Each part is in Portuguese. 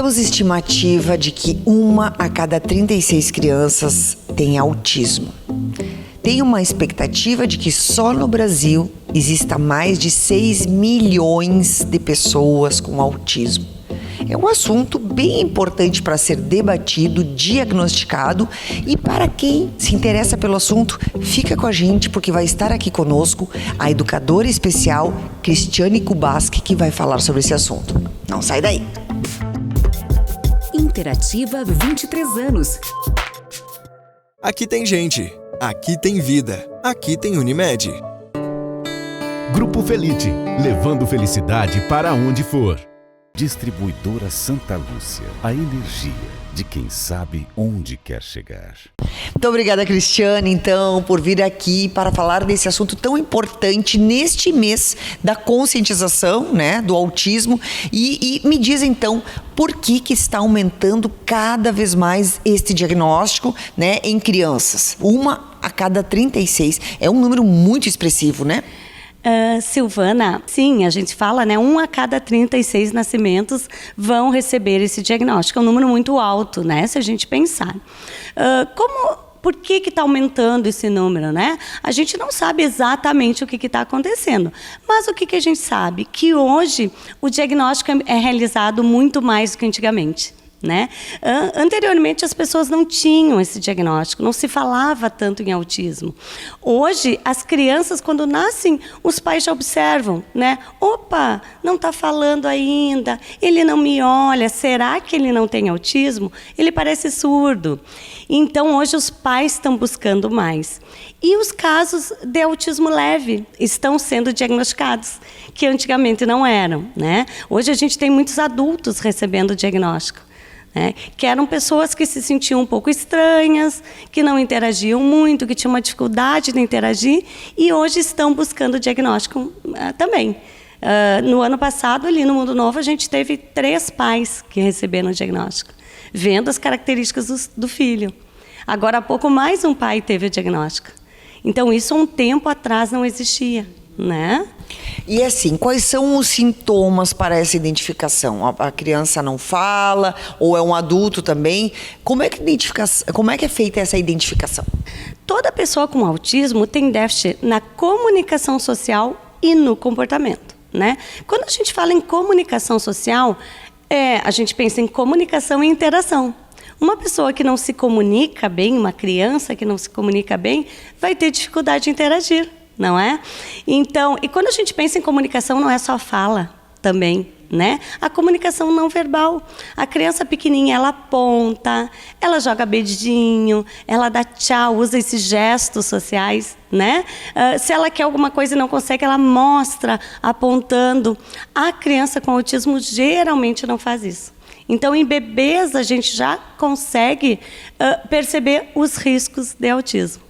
Temos estimativa de que 1 a cada 36 crianças tem autismo. Tem uma expectativa de que só no Brasil exista mais de 6 milhões de pessoas com autismo. É um assunto bem importante para ser debatido, diagnosticado, e para quem se interessa pelo assunto, fica com a gente porque vai estar aqui conosco a educadora especial Cristiane Kubasky, que vai falar sobre esse assunto. Não sai daí! Interativa 23 anos. Aqui tem gente, aqui tem vida, aqui tem Unimed. Grupo Felite, levando felicidade para onde for. Distribuidora Santa Lúcia, a energia de quem sabe onde quer chegar. Muito obrigada, Cristiane, então, por vir aqui para falar desse assunto tão importante neste mês da conscientização, né, do autismo. E me diz, então, por que está aumentando cada vez mais este diagnóstico, né, em crianças? 1 a cada 36 é um número muito expressivo, né? Silvana, sim, a gente fala, né? 1 a cada 36 nascimentos vão receber esse diagnóstico. É um número muito alto, né? Se a gente pensar. Por que está aumentando esse número, né? A gente não sabe exatamente o que está acontecendo. Mas o que a gente sabe? Que hoje o diagnóstico é realizado muito mais do que antigamente. Né? Anteriormente as pessoas não tinham esse diagnóstico, não se falava tanto em autismo. Hoje as crianças, quando nascem, os pais já observam, né? Opa, não está falando ainda, ele não me olha, será que ele não tem autismo? Ele parece surdo. Então hoje os pais estão buscando mais. E os casos de autismo leve estão sendo diagnosticados, que antigamente não eram, né? Hoje a gente tem muitos adultos recebendo o diagnóstico. Que eram pessoas que se sentiam um pouco estranhas, que não interagiam muito, que tinham uma dificuldade de interagir, e hoje estão buscando o diagnóstico também. No ano passado, ali no Mundo Novo, a gente teve 3 pais que receberam o diagnóstico, vendo as características do filho. Agora, há pouco, mais um pai teve o diagnóstico. Então, isso, um tempo atrás, não existia, né? E assim, quais são os sintomas para essa identificação? A criança não fala, ou é um adulto também? Como é que é feita essa identificação? Toda pessoa com autismo tem déficit na comunicação social e no comportamento, né? Quando a gente fala em comunicação social, a gente pensa em comunicação e interação. Uma pessoa que não se comunica bem, uma criança que não se comunica bem, vai ter dificuldade de interagir. Não é? Então, e quando a gente pensa em comunicação, não é só fala também, né? A comunicação não verbal. A criança pequenininha, ela aponta, ela joga beijinho, ela dá tchau, usa esses gestos sociais, né? Se ela quer alguma coisa e não consegue, ela mostra apontando. A criança com autismo geralmente não faz isso. Então, em bebês, a gente já consegue perceber os riscos de autismo.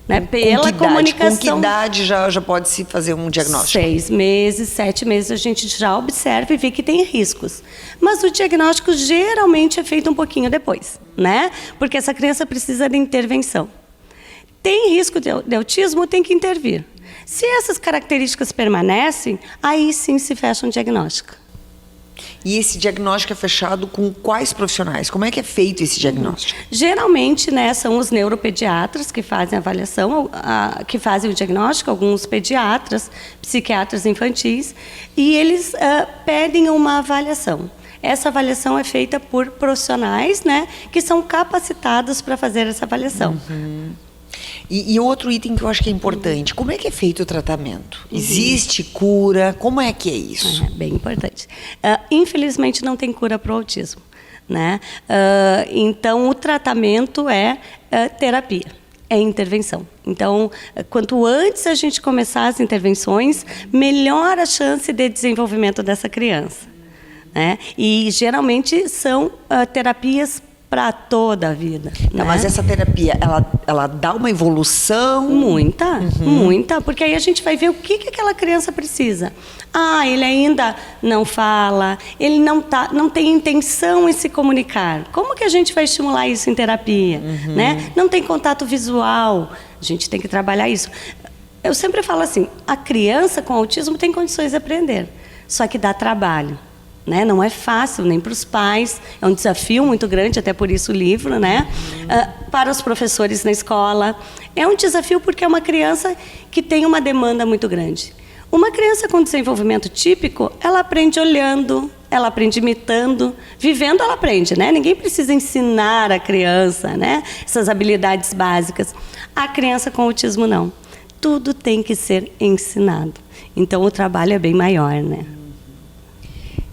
Né? Pela comunicação. Com que idade já pode se fazer um diagnóstico? 6 meses, 7 meses, a gente já observa e vê que tem riscos. Mas o diagnóstico geralmente é feito um pouquinho depois, né? Porque essa criança precisa de intervenção. Tem risco de autismo, tem que intervir. Se essas características permanecem, aí sim se fecha um diagnóstico. E esse diagnóstico é fechado com quais profissionais? Como é que é feito esse diagnóstico? Geralmente, né, são os neuropediatras que fazem a avaliação, que fazem o diagnóstico, alguns pediatras, psiquiatras infantis, e eles pedem uma avaliação. Essa avaliação é feita por profissionais, né, que são capacitados para fazer essa avaliação. Uhum. E outro item que eu acho que é importante, como é que é feito o tratamento? Existe cura? Como é que é isso? É bem importante. Infelizmente, não tem cura para o autismo, né? Então, o tratamento é terapia, é intervenção. Então, quanto antes a gente começar as intervenções, melhor a chance de desenvolvimento dessa criança, né? E, geralmente, são terapias para toda a vida. Tá, né? mas essa terapia, ela dá uma evolução? Muita, porque aí a gente vai ver o que aquela criança precisa. Ele ainda não fala, ele não tem intenção em se comunicar. Como que a gente vai estimular isso em terapia? Né? Não tem contato visual, a gente tem que trabalhar isso. Eu sempre falo assim, a criança com autismo tem condições de aprender, só que dá trabalho. né? Não é fácil nem para os pais, é um desafio muito grande, até por isso o livro, né? Para os professores na escola. É um desafio porque é uma criança que tem uma demanda muito grande. Uma criança com desenvolvimento típico, ela aprende olhando, ela aprende imitando, vivendo ela aprende, né? Ninguém precisa ensinar a criança, né? Essas habilidades básicas. A criança com autismo não. Tudo tem que ser ensinado. Então o trabalho é bem maior, né?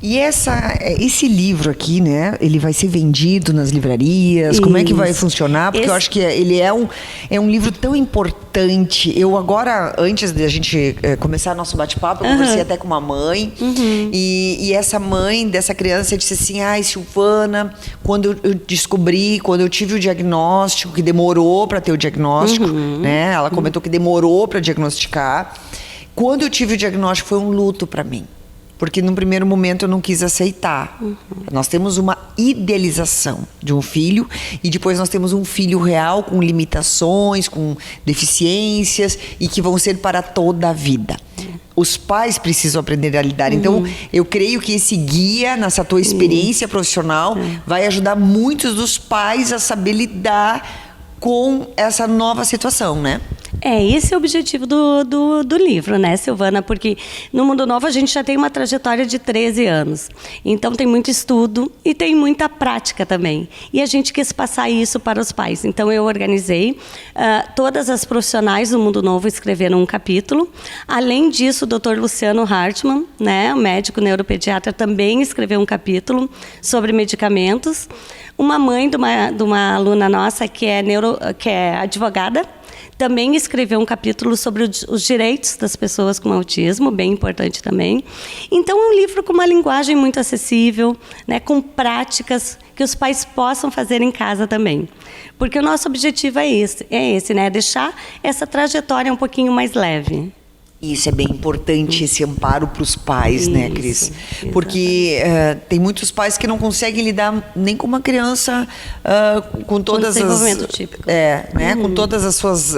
E esse livro aqui, né? Ele vai ser vendido nas livrarias? Como é que vai funcionar? Porque eu acho que ele é um livro tão importante. Eu agora, antes de a gente começar nosso bate-papo, eu conversei até com uma mãe. E essa mãe dessa criança disse assim, Silvana, quando eu descobri, quando eu tive o diagnóstico, que demorou para ter o diagnóstico, né? Ela comentou que demorou para diagnosticar. Quando eu tive o diagnóstico, foi um luto para mim. Porque num primeiro momento eu não quis aceitar. Nós temos uma idealização de um filho e depois nós temos um filho real com limitações, com deficiências e que vão ser para toda a vida. Os pais precisam aprender a lidar. Então, eu creio que esse guia, nessa tua experiência profissional, vai ajudar muitos dos pais a saber lidar com essa nova situação, né? Esse é o objetivo do livro, né, Silvana? Porque no Mundo Novo a gente já tem uma trajetória de 13 anos. Então tem muito estudo e tem muita prática também. E a gente quis passar isso para os pais. Então eu organizei, todas as profissionais do Mundo Novo escreveram um capítulo. Além disso, o Dr. Luciano Hartmann, né, médico neuropediatra, também escreveu um capítulo sobre medicamentos. Uma mãe de uma aluna nossa que é advogada, também escreveu um capítulo sobre os direitos das pessoas com autismo, bem importante também. Então, é um livro com uma linguagem muito acessível, né, com práticas que os pais possam fazer em casa também. Porque o nosso objetivo é esse, né, deixar essa trajetória um pouquinho mais leve. Isso é bem importante, esse amparo para os pais, né, Cris? Porque tem muitos pais que não conseguem lidar nem com uma criança com todas desenvolvimento típico. Né, com todas as suas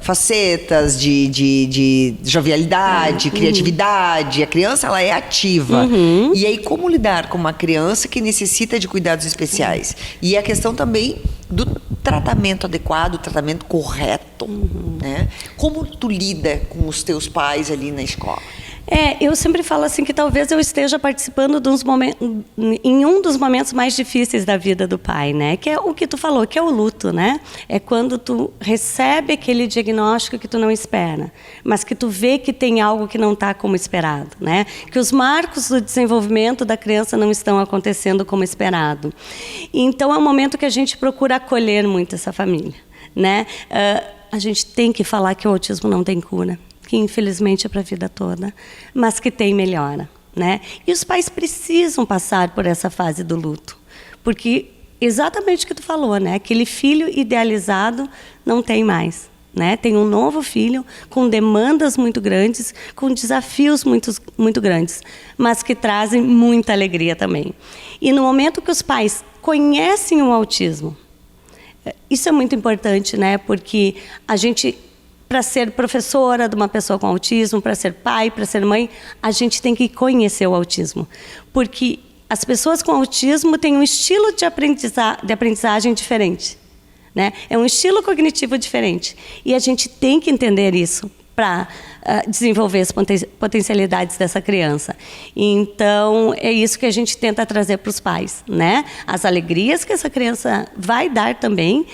facetas de jovialidade, criatividade. A criança, ela é ativa. E aí, como lidar com uma criança que necessita de cuidados especiais? E a questão também do tratamento adequado, tratamento correto, né? Como tu lida com os teus pais ali na escola? Eu sempre falo assim que talvez eu esteja participando em um dos momentos mais difíceis da vida do pai, né? Que é o que tu falou, que é o luto, né? É quando tu recebe aquele diagnóstico que tu não espera, mas que tu vê que tem algo que não está como esperado, né? Que os marcos do desenvolvimento da criança não estão acontecendo como esperado. Então é um momento que a gente procura acolher muito essa família, né? A gente tem que falar que o autismo não tem cura, que infelizmente é para a vida toda, mas que tem melhora, né? E os pais precisam passar por essa fase do luto, porque exatamente o que tu falou, né? Aquele filho idealizado não tem mais, né? Tem um novo filho com demandas muito grandes, com desafios muito grandes, mas que trazem muita alegria também. E no momento que os pais conhecem o autismo, isso é muito importante, né? Porque a gente, para ser professora de uma pessoa com autismo, para ser pai, para ser mãe, a gente tem que conhecer o autismo. Porque as pessoas com autismo têm um estilo de aprendizagem diferente, né? É um estilo cognitivo diferente. E a gente tem que entender isso para desenvolver as potencialidades dessa criança. Então, é isso que a gente tenta trazer para os pais, né? As alegrias que essa criança vai dar também,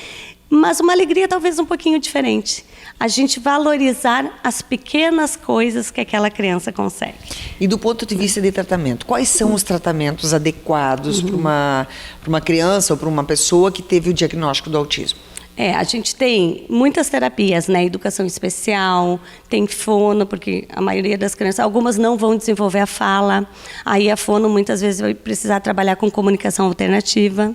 mas uma alegria talvez um pouquinho diferente. A gente valorizar as pequenas coisas que aquela criança consegue. E do ponto de vista de tratamento, quais são os tratamentos adequados para uma criança ou para uma pessoa que teve o diagnóstico do autismo? A gente tem muitas terapias, né? Educação especial, tem fono, porque a maioria das crianças, algumas não vão desenvolver a fala. Aí a fono muitas vezes vai precisar trabalhar com comunicação alternativa,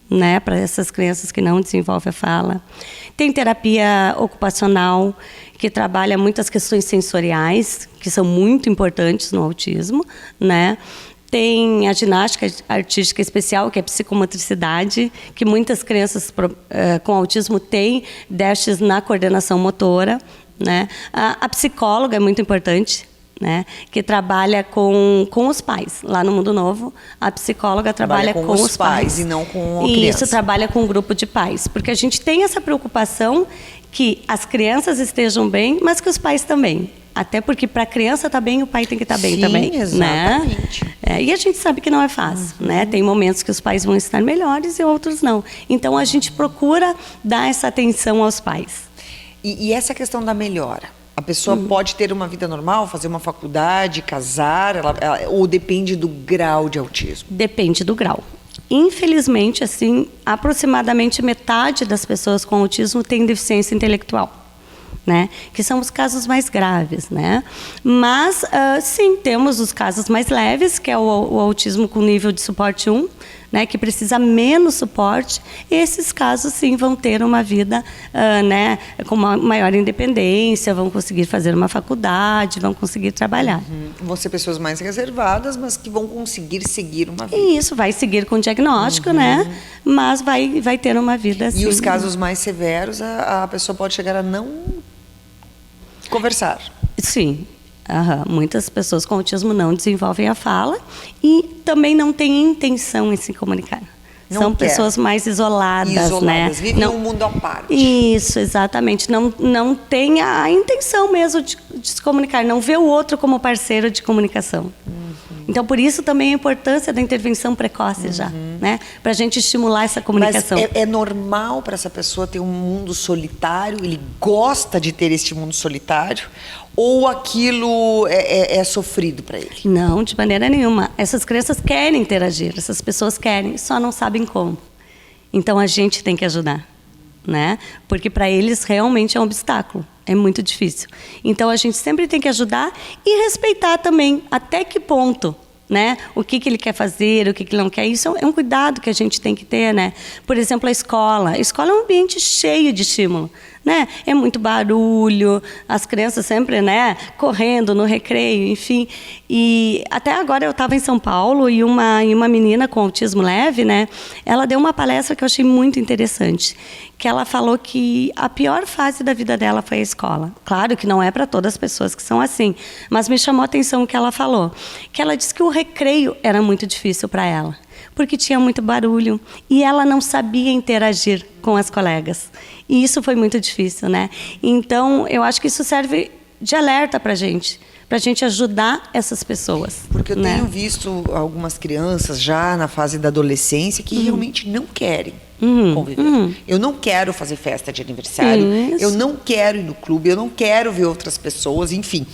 né? Para essas crianças que não desenvolvem a fala. Tem terapia ocupacional, que trabalha muitas questões sensoriais, que são muito importantes no autismo, né? Tem a ginástica artística especial, que é psicomotricidade, que muitas crianças com autismo têm déficits na coordenação motora, né? A psicóloga é muito importante, né, que trabalha com os pais. Lá no Mundo Novo, a psicóloga trabalha com os pais e não com a e criança. isso, trabalha com um grupo de pais, porque a gente tem essa preocupação que as crianças estejam bem, mas que os pais também. Até porque para a criança estar bem, o pai tem que estar bem também. Exatamente. Né? E a gente sabe que não é fácil. Né? Tem momentos que os pais vão estar melhores e outros não. Então, a gente procura dar essa atenção aos pais. E essa questão da melhora? A pessoa pode ter uma vida normal, fazer uma faculdade, casar, ou depende do grau de autismo? Depende do grau. Infelizmente, assim, aproximadamente metade das pessoas com autismo tem deficiência intelectual. Né? Que são os casos mais graves, né? Mas, sim, temos os casos mais leves, que é o autismo com nível de suporte 1, né? Que precisa menos suporte. Esses casos, sim, vão ter uma vida né? Com uma maior independência, vão conseguir fazer uma faculdade, vão conseguir trabalhar. Vão ser pessoas mais reservadas, mas que vão conseguir seguir uma vida. E isso vai seguir com diagnóstico, né? Mas vai ter uma vida assim. E os casos mais severos, a pessoa pode chegar a não conversar. Sim. Muitas pessoas com autismo não desenvolvem a fala e também não têm intenção em se comunicar. São pessoas mais isoladas, né? Vivem um mundo à parte. Isso, exatamente. Não tem a intenção mesmo de se comunicar, não vê o outro como parceiro de comunicação. Então, por isso também a importância da intervenção precoce já, né? Para a gente estimular essa comunicação. Mas é normal para essa pessoa ter um mundo solitário? Ele gosta de ter este mundo solitário? Ou aquilo é sofrido para ele? Não, de maneira nenhuma. Essas crianças querem interagir, essas pessoas querem, só não sabem como. Então, a gente tem que ajudar, né? Porque para eles realmente é um obstáculo. É muito difícil. Então, a gente sempre tem que ajudar e respeitar também até que ponto, né? O que ele quer fazer, o que ele não quer. Isso é um cuidado que a gente tem que ter, né? Por exemplo, a escola. A escola é um ambiente cheio de estímulo, né? É muito barulho, as crianças sempre, né, correndo no recreio, enfim. E até agora eu estava em São Paulo e uma menina com autismo leve, né? Ela deu uma palestra que eu achei muito interessante, que ela falou que a pior fase da vida dela foi a escola. Claro que não é para todas as pessoas que são assim, mas me chamou a atenção o que ela falou, que ela disse que o recreio era muito difícil para ela, porque tinha muito barulho e ela não sabia interagir com as colegas. E isso foi muito difícil, né? Então, eu acho que isso serve de alerta para a gente ajudar essas pessoas. Porque eu né? tenho visto algumas crianças já na fase da adolescência que realmente não querem conviver. Eu não quero fazer festa de aniversário, eu não quero ir no clube, eu não quero ver outras pessoas, enfim.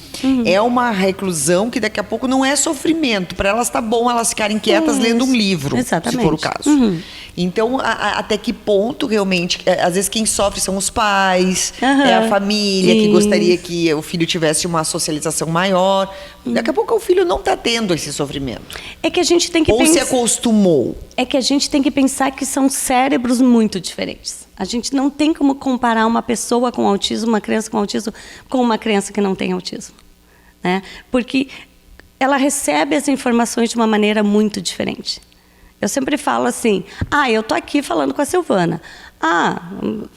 É uma reclusão que daqui a pouco não é sofrimento. Para elas tá bom elas ficarem quietas lendo um livro, exatamente. Se for o caso. Então, até que ponto realmente, às vezes quem sofre são os pais, é a família que gostaria que o filho tivesse uma socialização maior. Daqui a pouco o filho não está tendo esse sofrimento. É que a gente tem que Ou se acostumou. É que a gente tem que pensar que são cérebros muito diferentes. A gente não tem como comparar uma pessoa com autismo, uma criança com autismo, com uma criança que não tem autismo, né? Porque ela recebe as informações de uma maneira muito diferente. Eu sempre falo assim, eu estou aqui falando com a Silvana.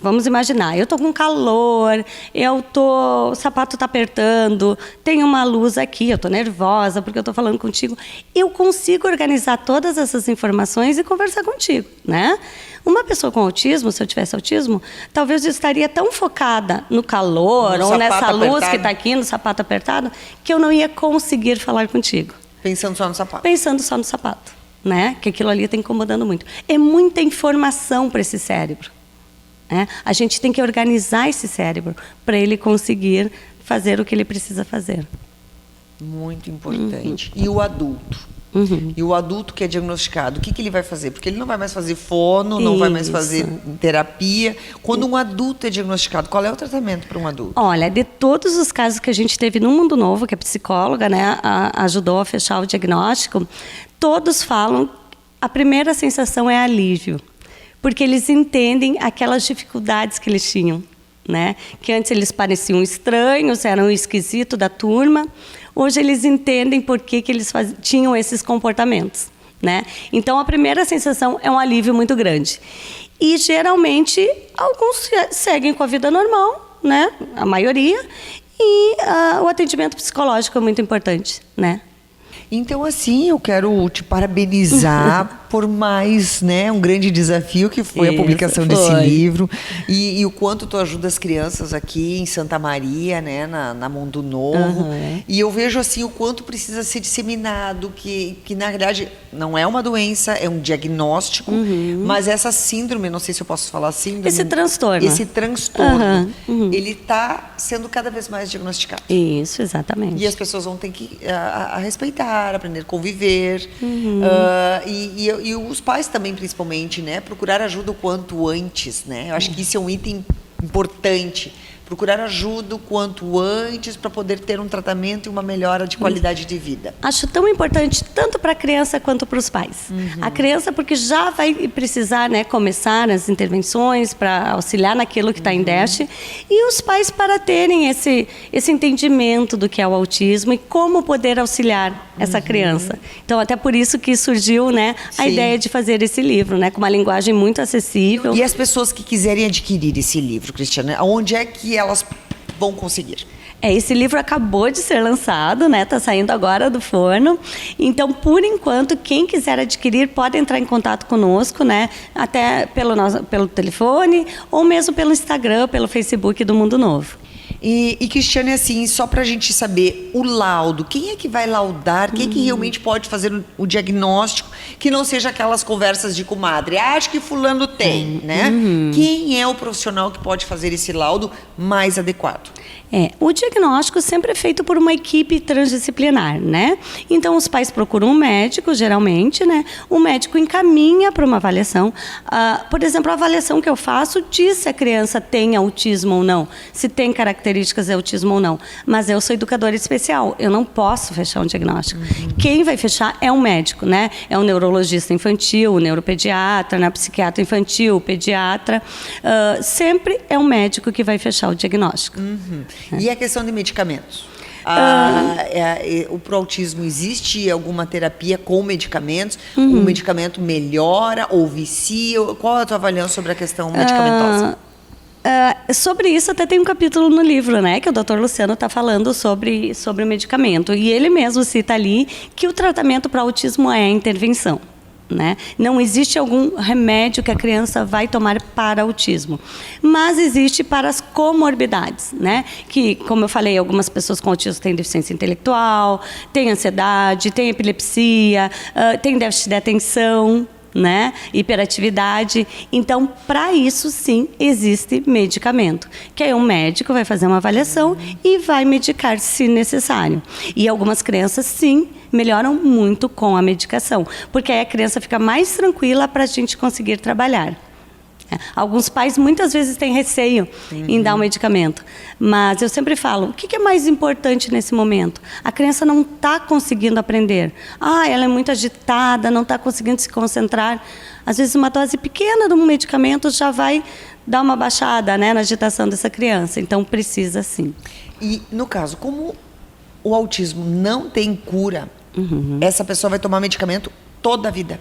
Vamos imaginar, eu estou com calor, o sapato está apertando, tem uma luz aqui, eu estou nervosa porque eu estou falando contigo. Eu consigo organizar todas essas informações e conversar contigo, né? Uma pessoa com autismo, se eu tivesse autismo, talvez eu estaria tão focada no calor ou nessa luz que está aqui, no sapato apertado, que eu não ia conseguir falar contigo. Pensando só no sapato. Pensando só no sapato. Né? Que aquilo ali está incomodando muito. É muita informação para esse cérebro. Né? A gente tem que organizar esse cérebro para ele conseguir fazer o que ele precisa fazer. Muito importante. E o adulto? E o adulto que é diagnosticado, o que ele vai fazer? Porque ele não vai mais fazer fono, não vai mais fazer terapia. Quando um adulto é diagnosticado, qual é o tratamento para um adulto? Olha, de todos os casos que a gente teve no Mundo Novo, que a psicóloga, né, ajudou a fechar o diagnóstico, todos falam, a primeira sensação é alívio, porque eles entendem aquelas dificuldades que eles tinham, né? Que antes eles pareciam estranhos, eram o esquisito da turma. Hoje eles entendem por que eles tinham esses comportamentos, né? Então, a primeira sensação é um alívio muito grande. E, geralmente, alguns seguem com a vida normal, né? A maioria. E o atendimento psicológico é muito importante, né? Então, assim, eu quero te parabenizar por mais, né, um grande desafio que foi a publicação desse livro e o quanto tu ajuda as crianças aqui em Santa Maria, né, na Mundo Novo. E eu vejo, assim, o quanto precisa ser disseminado, que na realidade não é uma doença, é um diagnóstico, mas essa síndrome, não sei se eu posso falar síndrome. Esse transtorno. Esse transtorno, ele está sendo cada vez mais diagnosticado. Isso, exatamente. E as pessoas vão ter que a respeitar, aprender a conviver. E os pais também, principalmente, né? Procurar ajuda o quanto antes, né? Eu acho que isso é um item importante. Procurar ajuda o quanto antes para poder ter um tratamento e uma melhora de qualidade de vida. Acho tão importante tanto para a criança quanto para os pais. A criança porque já vai precisar, né, começar as intervenções para auxiliar naquilo que está em déficit, e os pais para terem esse entendimento do que é o autismo e como poder auxiliar essa criança. Então, até por isso que surgiu, né, a ideia de fazer esse livro, né, com uma linguagem muito acessível. E as pessoas que quiserem adquirir esse livro, Cristiane, onde é que elas vão conseguir? Esse livro acabou de ser lançado, né? Tá saindo agora do forno. Então, por enquanto, quem quiser adquirir pode entrar em contato conosco, né? Até pelo telefone ou mesmo pelo Instagram, pelo Facebook do Mundo Novo. E Cristiane, assim, só para a gente saber o laudo, quem é que vai laudar, quem é que realmente pode fazer o diagnóstico, que não seja aquelas conversas de comadre, acho que fulano tem, né? Quem é o profissional que pode fazer esse laudo mais adequado? O diagnóstico sempre é feito por uma equipe transdisciplinar, né? Então, os pais procuram um médico, geralmente, né? O médico encaminha para uma avaliação. Por exemplo, a avaliação que eu faço diz se a criança tem autismo ou não, se tem características de autismo ou não. Mas eu sou educadora especial, eu não posso fechar um diagnóstico. Quem vai fechar é um médico, né? É um neurologista infantil, neuropediatra, né? Psiquiatra infantil, pediatra. Sempre é um médico que vai fechar o diagnóstico. E a questão de medicamentos? Pro autismo existe alguma terapia com medicamentos? O medicamento melhora ou vicia? Qual é a tua avaliação sobre a questão medicamentosa? Sobre isso até tem um capítulo no livro, né, que o Dr. Luciano está falando sobre o medicamento. E ele mesmo cita ali que o tratamento para autismo é a intervenção. Né? Não existe algum remédio que a criança vai tomar para autismo, mas existe para as comorbidades, né? Que, como eu falei, algumas pessoas com autismo têm deficiência intelectual, têm ansiedade, têm epilepsia, têm déficit de atenção, né? Hiperatividade. Então, para isso, sim, existe medicamento. Que aí um médico vai fazer uma avaliação e vai medicar se necessário. E algumas crianças, sim, melhoram muito com a medicação, porque aí a criança fica mais tranquila para a gente conseguir trabalhar. Alguns pais muitas vezes têm receio em dar um medicamento, mas eu sempre falo, o que é mais importante nesse momento? A criança não está conseguindo aprender. Ela é muito agitada, não está conseguindo se concentrar. Às vezes uma dose pequena de um medicamento já vai dar uma baixada, né, na agitação dessa criança. Então precisa sim. E no caso, como o autismo não tem cura, essa pessoa vai tomar medicamento toda a vida?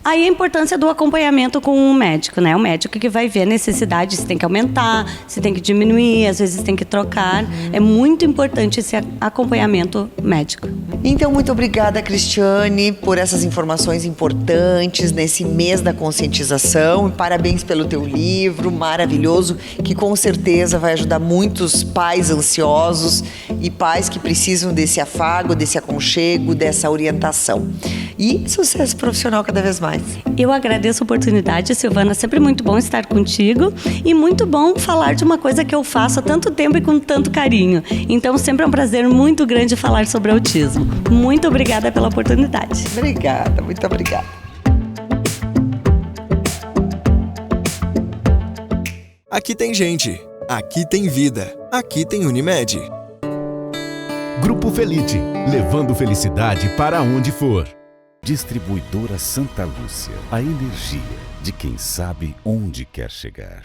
Aí a importância do acompanhamento com o médico, né? O médico que vai ver a necessidade, se tem que aumentar, se tem que diminuir, às vezes tem que trocar. É muito importante esse acompanhamento médico. Então, muito obrigada, Cristiane, por essas informações importantes nesse mês da conscientização. Parabéns pelo teu livro, maravilhoso, que com certeza vai ajudar muitos pais ansiosos e pais que precisam desse afago, desse aconchego, dessa orientação. E sucesso profissional cada vez mais. Eu agradeço a oportunidade, Silvana. Sempre muito bom estar contigo e muito bom falar de uma coisa que eu faço há tanto tempo e com tanto carinho. Então, sempre é um prazer muito grande falar sobre autismo. Muito obrigada pela oportunidade. Obrigada, muito obrigada. Aqui tem gente, aqui tem vida, aqui tem Unimed. Grupo Felite, levando felicidade para onde for. Distribuidora Santa Lúcia, a energia de quem sabe onde quer chegar.